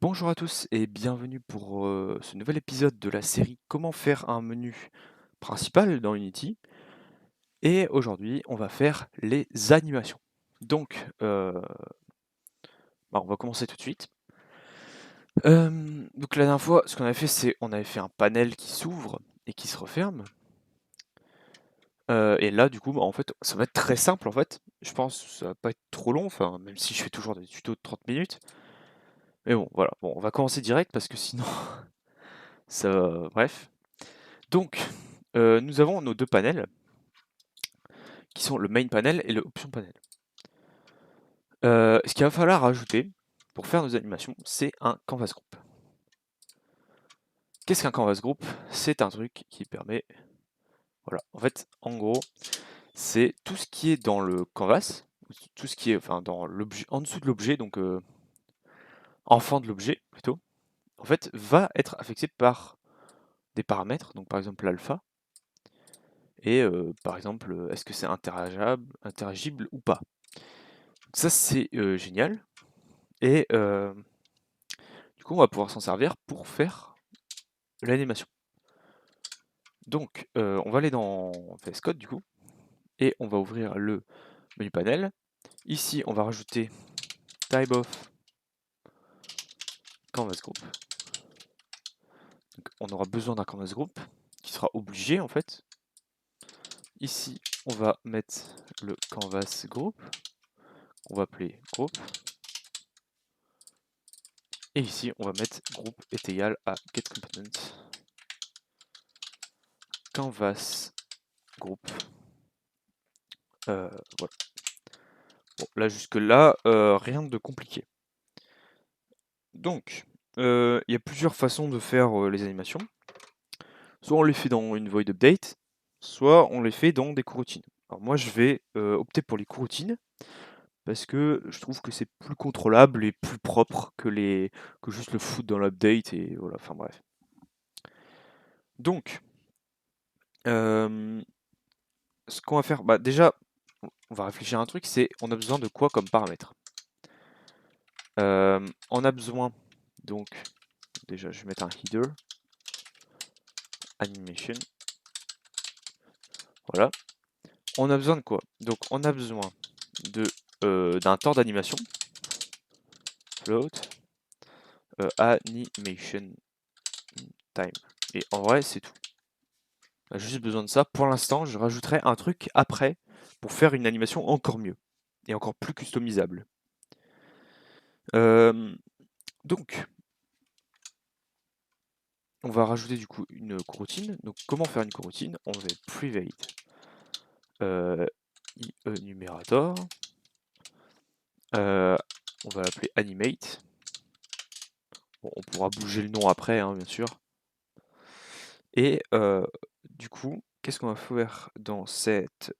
Bonjour à tous et bienvenue pour ce nouvel épisode de la série Comment faire un menu principal dans Unity. Et aujourd'hui, on va faire les animations. Donc, on va commencer tout de suite. Donc la dernière fois, ce qu'on avait fait, c'est on avait fait un panel qui s'ouvre et qui se referme. Et là, du coup, en fait, ça va être très simple en fait. Je pense que ça va pas être trop long, enfin, même si je fais toujours des tutos de 30 minutes. Mais bon, voilà. Bon, on va commencer direct parce que sinon, ça. Bref. Donc, nous avons nos deux panels, qui sont le main panel et le option panel. Ce qu'il va falloir rajouter pour faire nos animations, c'est un canvas group. Qu'est-ce qu'un canvas group? C'est un truc qui permet, voilà, en fait, en gros, c'est tout ce qui est dans le canvas, tout ce qui est, enfin, dans l'objet, en dessous de l'objet, donc enfant de l'objet plutôt, en fait, va être affecté par des paramètres, donc par exemple l'alpha, et par exemple, est-ce que c'est interagible ou pas. Donc ça, c'est génial. Et du coup, on va pouvoir s'en servir pour faire l'animation. Donc, on va aller dans VS Code du coup, et on va ouvrir le menu panel. Ici, on va rajouter type of canvas group. Donc, on aura besoin d'un canvas group qui sera obligé en fait. Ici, on va mettre le canvas group, qu'on va appeler group. Et ici, on va mettre group est égal à getComponent canvas group. Voilà. Bon, là jusque là, rien de compliqué. Donc, il y a plusieurs façons de faire les animations. Soit on les fait dans une void update, soit on les fait dans des coroutines. Alors moi, je vais opter pour les coroutines parce que je trouve que c'est plus contrôlable et plus propre que juste le foot dans l'update et voilà. Enfin bref. Donc, ce qu'on va faire, bah déjà, on va réfléchir à un truc, c'est on a besoin de quoi comme paramètre? On a besoin, donc, déjà, je vais mettre un header, animation, voilà. On a besoin de quoi? Donc, on a besoin d'un temps d'animation, float, animation time. Et en vrai, c'est tout. On a juste besoin de ça. Pour l'instant, je rajouterai un truc après pour faire une animation encore mieux et encore plus customisable. Donc, on va rajouter du coup une coroutine. Donc, comment faire une coroutine? On va private enumerator. On va l'appeler animate. Bon, on pourra bouger le nom après, hein, bien sûr. Et du coup, qu'est-ce qu'on va faire dans cette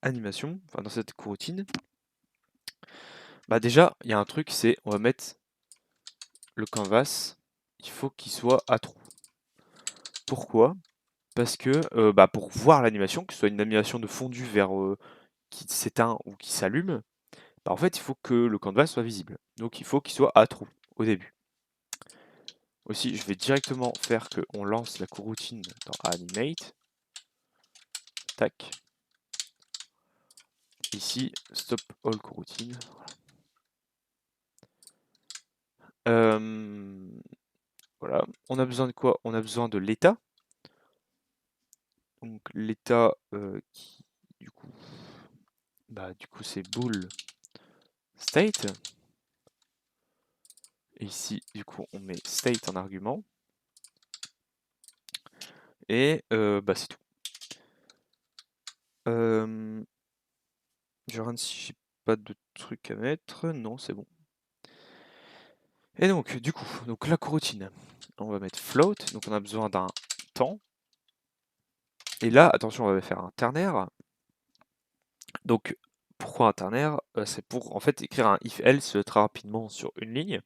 animation, enfin dans cette coroutine? Bah déjà, il y a un truc, c'est on va mettre le canvas, il faut qu'il soit à true. Pourquoi? Parce que bah, pour voir l'animation, que ce soit une animation de fondu vers qui s'éteint ou qui s'allume, bah, en fait il faut que le canvas soit visible. Donc il faut qu'il soit à true au début. Aussi, je vais directement faire qu'on lance la coroutine dans animate. Tac. Ici, stop all coroutine. Voilà. On a besoin de quoi? On a besoin de l'état. Donc l'état qui du coup c'est bool state. Et ici du coup on met state en argument. Et c'est tout. Je regarde si j'ai pas de trucs à mettre. Non, c'est bon. Et donc du coup, donc la coroutine, on va mettre float, donc on a besoin d'un temps. Et là, attention, on va faire un ternaire. Donc pourquoi un ternaire? C'est pour en fait écrire un if-else très rapidement sur une ligne.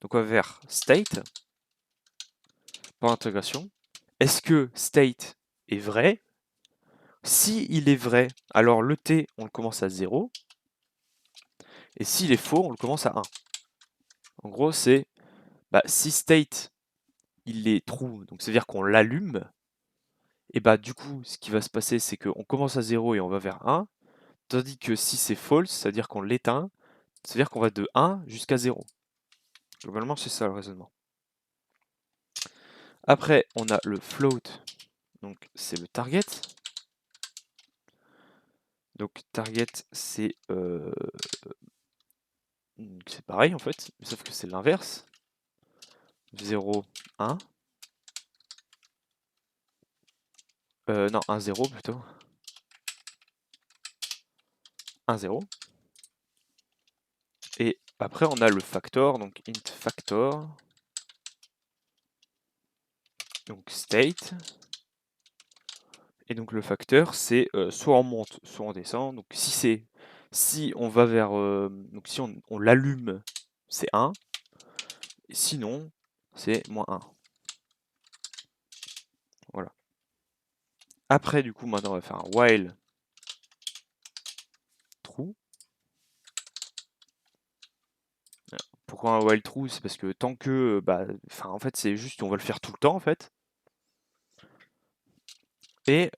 Donc on va faire state, pour l'intégration. Est-ce que state est vrai? Si il est vrai, alors le t, on le commence à 0. Et s'il est faux, on le commence à 1. En gros, c'est bah, si state il est true, donc c'est-à-dire qu'on l'allume, et bah du coup, ce qui va se passer, c'est qu'on commence à 0 et on va vers 1, tandis que si c'est false, c'est-à-dire qu'on l'éteint, c'est-à-dire qu'on va de 1 jusqu'à 0. Globalement, c'est ça le raisonnement. Après, on a le float, donc c'est le target. Donc target, c'est pareil en fait, sauf que c'est l'inverse. 0, 1. Non, 1, 0 plutôt. 1, 0. Et après, on a le factor, donc int factor. Donc state. Et donc le facteur, c'est soit on monte, soit on descend. Donc si on va vers, donc si on l'allume, c'est 1. Sinon, c'est moins 1. Voilà. Après, du coup, maintenant, on va faire un while true. Pourquoi un while true? C'est parce que tant que, en fait, c'est juste, on va le faire tout le temps, en fait. Et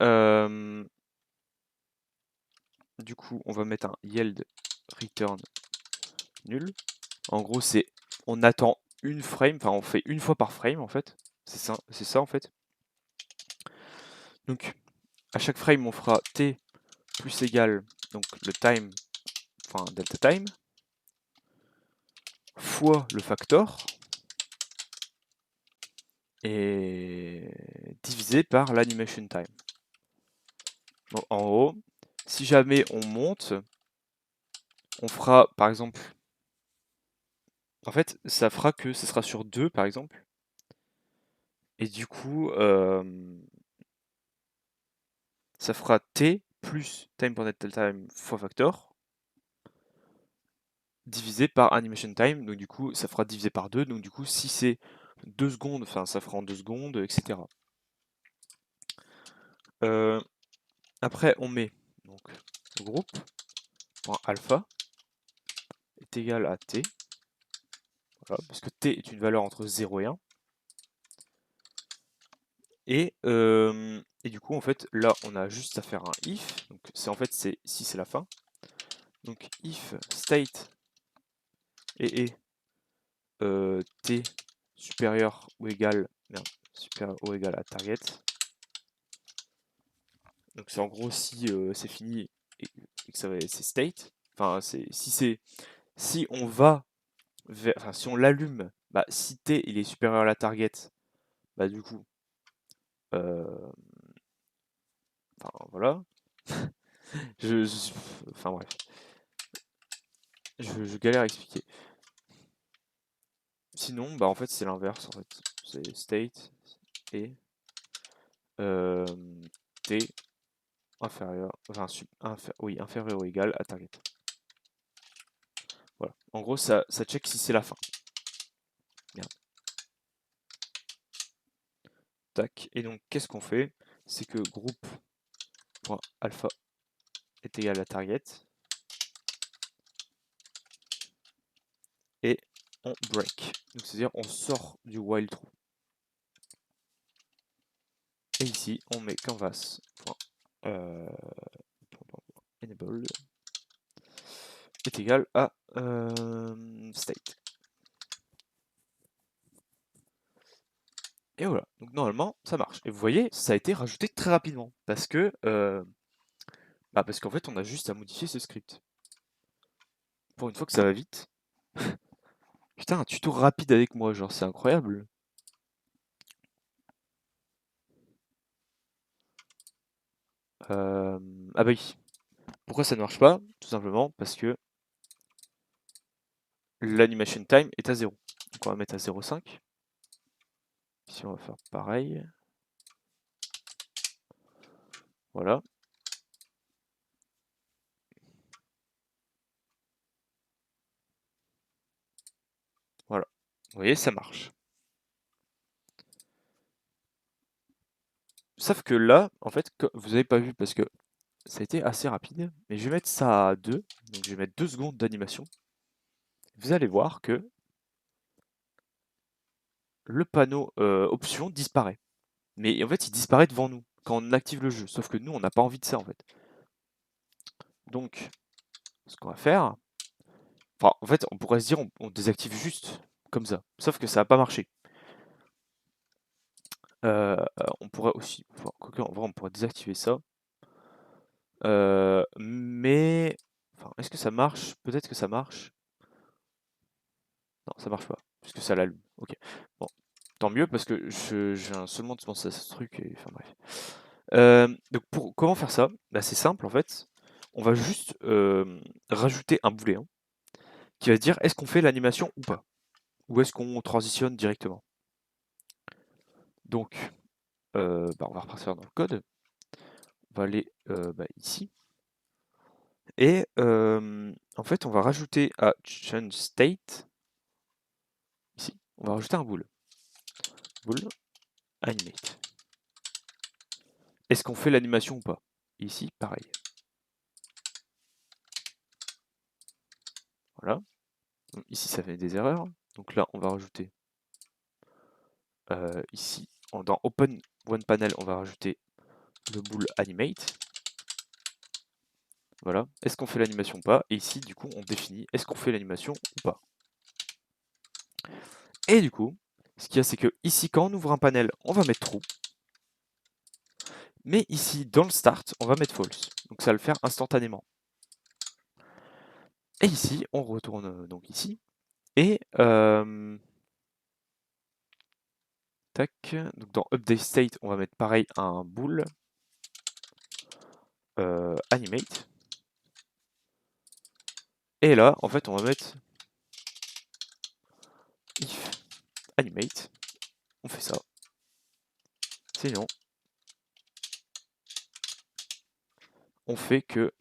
du coup, on va mettre un yield return nul. En gros, on attend une frame, enfin, on fait une fois par frame, en fait. C'est ça, en fait. Donc, à chaque frame, on fera t plus égal, donc le time, enfin delta time, fois le factor, et divisé par l'animation time. Donc, en haut, si jamais on monte, on fera par exemple, en fait, ça fera que ce sera sur 2 par exemple, et du coup, ça fera t plus time per delta time fois factor, divisé par animation time, donc du coup, ça fera divisé par 2, donc du coup, si c'est 2 secondes, enfin, ça fera en 2 secondes, etc. Après, on met donc groupe.alpha est égal à t, voilà, parce que t est une valeur entre 0 et 1. Et du coup, en fait, là, on a juste à faire un if. Donc, en fait, si c'est la fin. Donc, if state est t supérieur ou égal, supérieur ou égal à target. Donc, c'est en gros si c'est fini et que c'est state. Enfin, si on va enfin, si on l'allume, si t il est supérieur à la target, du coup, enfin voilà. Enfin bref, je galère à expliquer. Sinon, en fait, c'est l'inverse en fait. C'est state et t inférieur, enfin inférieur ou égal à target. Voilà. En gros, ça check si c'est la fin. Merde. Tac. Et donc, qu'est-ce qu'on fait? C'est que groupe.alpha est égal à target. Et on break. Donc, c'est-à-dire on sort du while true. Et ici, on met canvas. Enable est égal à state. Et voilà, donc normalement ça marche. Et vous voyez, ça a été rajouté très rapidement parce que parce qu'en fait on a juste à modifier ce script. Pour une fois que ça va vite. Putain, un tuto rapide avec moi, genre c'est incroyable. Ah bah oui. Pourquoi ça ne marche pas? Tout simplement parce que l'animation time est à 0. Donc on va mettre à 0,5. Ici on va faire pareil. Voilà. Voilà. Vous voyez, ça marche. Sauf que là, en fait, vous n'avez pas vu parce que ça a été assez rapide, mais je vais mettre ça à 2. Donc je vais mettre 2 secondes d'animation. Vous allez voir que le panneau options disparaît. Mais en fait, il disparaît devant nous quand on active le jeu. Sauf que nous, on n'a pas envie de ça en fait. Donc, ce qu'on va faire, enfin, en fait, on pourrait se dire, on désactive juste comme ça. Sauf que ça va pas marcher. On pourrait aussi, enfin, quoique, en vrai, on pourrait désactiver ça. Mais, enfin, est-ce que ça marche? Peut-être que ça marche. Non, ça marche pas, puisque ça l'allume. Ok. Bon, tant mieux parce que j'ai seulement de penser à ce truc. Et, enfin bref. Donc comment faire ça? Bah, c'est simple en fait. On va juste rajouter un booléen qui va dire est-ce qu'on fait l'animation ou pas? Ou est-ce qu'on transitionne directement? Donc, bah, on va repartir dans le code. On va aller bah, ici. Et en fait, on va rajouter à change state, ici, on va rajouter un bool. Bool animate. Est-ce qu'on fait l'animation ou pas? Ici, pareil. Voilà. Donc, ici, ça fait des erreurs. Donc là, on va rajouter ici, dans Open One Panel, on va rajouter le bool animate. Voilà. Est-ce qu'on fait l'animation ou pas? Et ici, du coup, on définit est-ce qu'on fait l'animation ou pas. Et du coup, ce qu'il y a, c'est que ici, quand on ouvre un panel, on va mettre true. Mais ici, dans le start, on va mettre false. Donc ça va le faire instantanément. Et ici, on retourne donc ici. Et tac. Donc dans update state, on va mettre pareil un bool animate. Et là, en fait, on va mettre if animate. On fait ça. Sinon, on fait que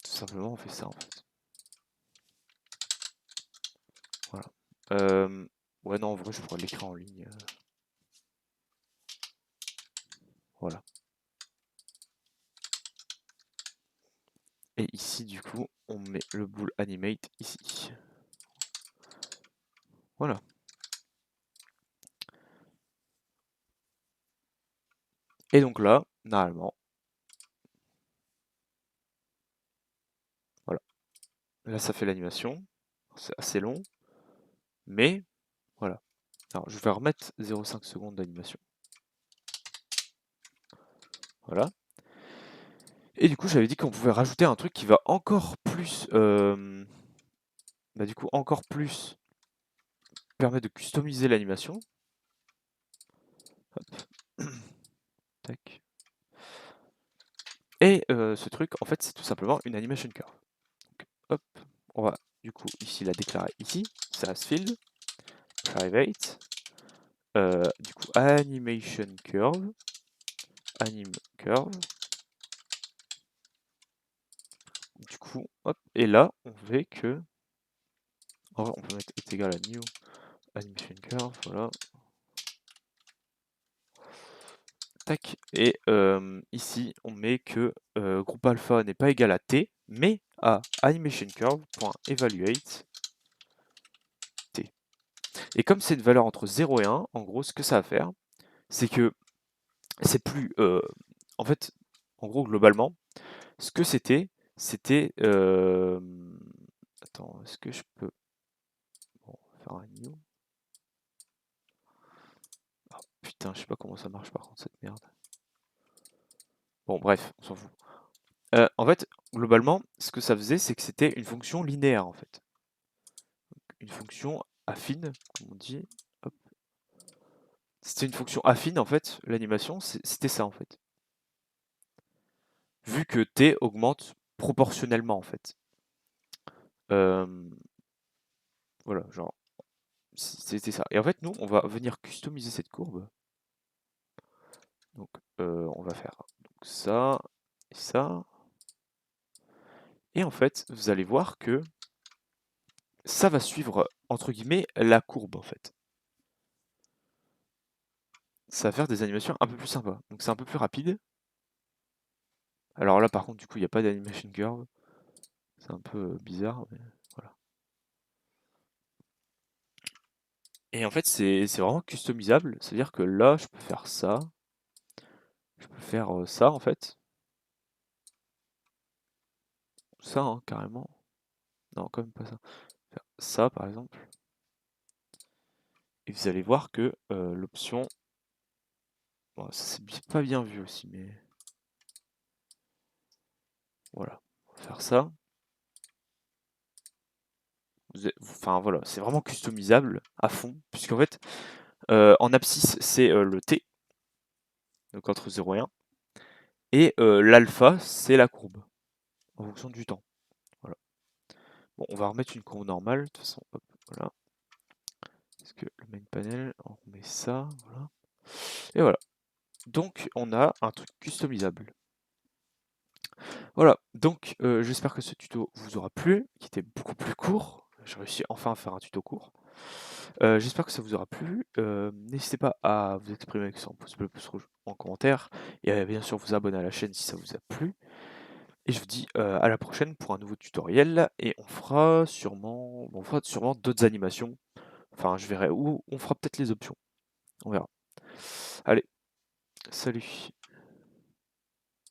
tout simplement on fait ça en fait. Voilà. Ouais non en vrai je pourrais l'écrire en ligne. Voilà. Et ici du coup on met le bool animate ici. Voilà. Et donc là, normalement, voilà. Là ça fait l'animation. C'est assez long. Mais voilà. Alors je vais remettre 0,5 secondes d'animation. Voilà. Et du coup j'avais dit qu'on pouvait rajouter un truc qui va encore plus bah, du coup encore plus permettre de customiser l'animation. Tac. Et ce truc en fait c'est tout simplement une animation curve. Donc, hop, on va du coup ici la déclarer ici, ça field private, du coup animation curve, anim curve. Du coup, hop, et là, on fait que, on peut mettre est égal à new animation curve, voilà. Tac, et ici, on met que groupe alpha n'est pas égal à t, mais à animation curve.evaluate t. Et comme c'est une valeur entre 0 et 1, en gros, ce que ça va faire, c'est que c'est plus, en fait, en gros, globalement, ce que c'était, attends, est-ce que je peux, bon, on va faire un new. Oh, putain, je sais pas comment ça marche par contre cette merde. Bon, bref, on s'en fout. En fait, globalement, ce que ça faisait, c'est que c'était une fonction linéaire en fait. Une fonction affine, comme on dit. Hop. C'était une fonction affine en fait, l'animation, c'était ça en fait. Vu que t augmente proportionnellement en fait. Voilà, genre, c'était ça. Et en fait, nous, on va venir customiser cette courbe. Donc, on va faire donc ça et ça. Et en fait, vous allez voir que ça va suivre, entre guillemets, la courbe en fait. Ça va faire des animations un peu plus sympas. Donc c'est un peu plus rapide. Alors là, par contre, du coup, il n'y a pas d'animation curve. C'est un peu bizarre, mais voilà. Et en fait, c'est vraiment customisable. C'est-à-dire que là, je peux faire ça. Je peux faire ça, en fait. Ça, hein, carrément. Non, quand même pas ça. Faire ça, par exemple. Et vous allez voir que l'option... Bon, ça c'est pas bien vu aussi, mais... Voilà. On va faire ça. Enfin voilà, c'est vraiment customisable à fond, puisqu'en fait, en abscisse, c'est le t, donc entre 0 et 1, et l'alpha, c'est la courbe, en fonction du temps. Voilà. Bon, on va remettre une courbe normale, de toute façon, hop, voilà. Parce que le main panel, on remet ça, voilà. Et voilà. Donc, on a un truc customisable. Voilà, donc j'espère que ce tuto vous aura plu, qui était beaucoup plus court. J'ai réussi enfin à faire un tuto court. J'espère que ça vous aura plu. N'hésitez pas à vous exprimer avec son pouce bleu, pouce rouge en commentaire et bien sûr vous abonner à la chaîne si ça vous a plu. Et je vous dis à la prochaine pour un nouveau tutoriel et on fera sûrement d'autres animations. Enfin, je verrai où on fera peut-être les options. On verra. Allez, salut.